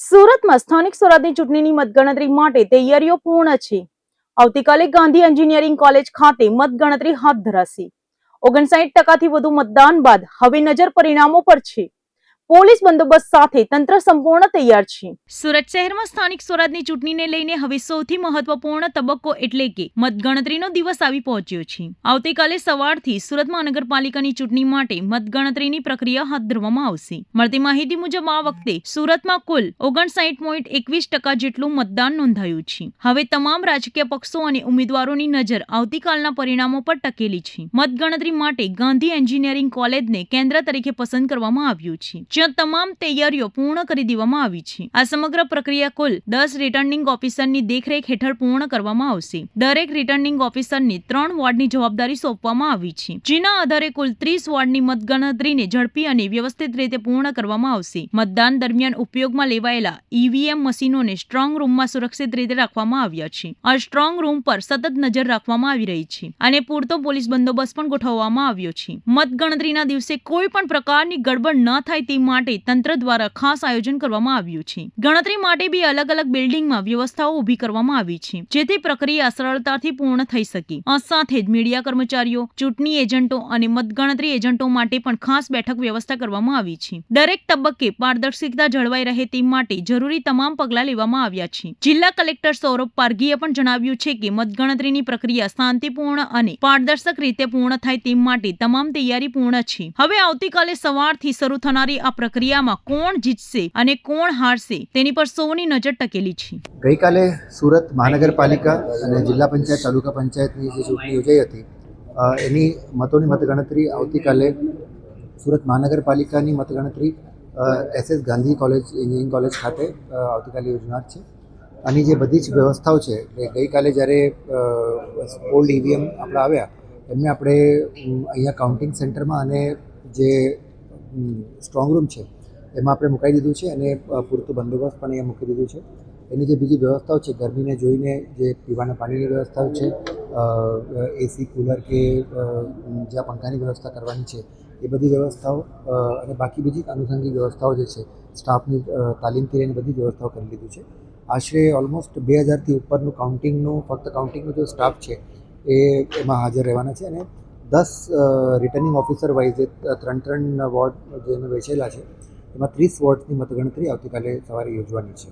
સુરતમાં સ્થાનિક સ્વરાજની ચૂંટણીની મતગણતરી માટે તૈયારીઓ પૂર્ણ છે. આવતીકાલે ગાંધી એન્જિનિયરિંગ કોલેજ ખાતે મતગણતરી હાથ ધરાશે. 59% વધુ મતદાન બાદ હવે નજર પરિણામો પર છે. પોલીસ બંદોબસ્ત સાથે તંત્ર સંપૂર્ણ તૈયાર છે. સુરત શહેરમાં સ્થાનિક સ્વરાજની ચૂંટણીને લઈને હવે સૌથી મહત્વપૂર્ણ તબક્કો એટલે કે મતગણતરીનો દિવસ આવી પહોંચ્યો છે. આવતીકાલે સવારથી સુરત મહાનગરપાલિકાની ચૂંટણી માટે મતગણતરીની પ્રક્રિયા હાથ ધરવામાં આવશે. મળતી માહિતી મુજબ આ વખતે સુરતમાં કુલ 59.21% જેટલું મતદાન નોંધાયું છે. હવે તમામ રાજકીય પક્ષો અને ઉમેદવારોની નજર આવતીકાલના પરિણામો પર ટકેલી છે. મતગણતરી માટે ગાંધી એન્જિનિયરિંગ કોલેજને કેન્દ્ર તરીકે પસંદ કરવામાં આવ્યું છે, જ્યાં તમામ તૈયારીઓ પૂર્ણ કરી દેવામાં આવી છે. આ સમગ્ર પ્રક્રિયા કુલ 10 રિટર્નિંગ ઓફિસરની દેખરેખ હેઠળ પૂર્ણ કરવામાં આવશે. દરેક રિટર્નિંગ ઓફિસરને 3 વોર્ડની જવાબદારી સોંપવામાં આવી છે, જેના આધારે કુલ 30 વોર્ડની મતગણતરીને ઝડપી અને વ્યવસ્થિત રીતે પૂર્ણ કરવામાં આવશે. મતદાન દરમિયાન ઉપયોગમાં લેવાયેલા ઈવીએમ મશીનોને સ્ટ્રોંગ રૂમમાં સુરક્ષિત રીતે રાખવામાં આવ્યા છે. આ સ્ટ્રોંગ રૂમ પર સતત નજર રાખવામાં આવી રહી છે અને પૂરતો પોલીસ બંદોબસ્ત પણ ગોઠવવામાં આવ્યો છે. મતગણતરીના દિવસે કોઈ પણ પ્રકારની ગડબડ ન થાય તે માટે તંત્ર દ્વારા ખાસ આયોજન કરવામાં આવ્યું છે. ગણતરી માટે બે અલગ અલગ બિલ્ડિંગમાં વ્યવસ્થાઓ ઊભી કરવામાં આવી છે, જેથી પ્રક્રિયા સરળતાથી પૂર્ણ થઈ શકે. આ સાથે જ મીડિયા કર્મચારીઓ, ચૂંટણી એજન્ટો અને મતગણતરી એજન્ટો માટે પણ ખાસ બેઠક વ્યવસ્થા કરવામાં આવી છે. દરેક તબક્કે પારદર્શિતા જળવાઈ રહે તે માટે જરૂરી તમામ પગલાં લેવામાં આવ્યા છે. જિલ્લા કલેક્ટર સૌરભ પારઘીએ પણ જણાવ્યું છે કે મતગણતરીની પ્રક્રિયા શાંતિપૂર્ણ અને પારદર્શક રીતે પૂર્ણ થાય તે માટે તમામ તૈયારી પૂર્ણ છે. હવે આવતીકાલે સવારથી શરૂ થનારી આ પ્રક્રિયામાં કોણ જીતશે અને કોણ હારશે તેની પર સૌની નજર ટકેલી છે. ગઈકાલે સુરત મહાનગરપાલિકા અને જિલ્લા પંચાયત, તાલુકા પંચાયતની જે ચૂંટણી યોજાઈ હતી એની મતોની મતગણતરી આવતીકાલે સુરત મહાનગરપાલિકાની મતગણતરી SS Gandhi college engineering college ખાતે આવતીકાલે યોજનાર છે. આની જે બધી જ વ્યવસ્થાઓ છે એટલે ગઈકાલે જ્યારે ઓલ્ડ ઈવીએમ આપણે આવ્યા એમને આપણે અહીંયા કાઉન્ટિંગ સેન્ટરમાં અને જે સ્ટ્રોંગ રૂમ છે એમાં આપણે મુકાઈ દીધું છે અને પૂરતું બંદોબસ્ત પણ અહીંયા મૂકી દીધું છે. એની જે બીજી વ્યવસ્થાઓ છે, ગરમીને જોઈને જે પીવાના પાણીની વ્યવસ્થાઓ છે, એસી, કુલર કે જ્યાં પંખાની વ્યવસ્થા કરવાની છે એ બધી વ્યવસ્થાઓ અને બાકી બીજી આનુષંગિક વ્યવસ્થાઓ જે છે, સ્ટાફની તાલીમથી લઈને બધી વ્યવસ્થાઓ કરી લીધું છે. આશરે ઓલમોસ્ટ 2000થી ઉપરનું ફક્ત કાઉન્ટિંગનો જે સ્ટાફ છે એમાં હાજર રહેવાના છે અને 10 રિટર્નિંગ ઓફિસર વાઇઝ 3 વોર્ડ જેને વહેંચેલા છે એમાં 30 વોર્ડની મતગણતરી આવતીકાલે સવારે યોજવાની છે.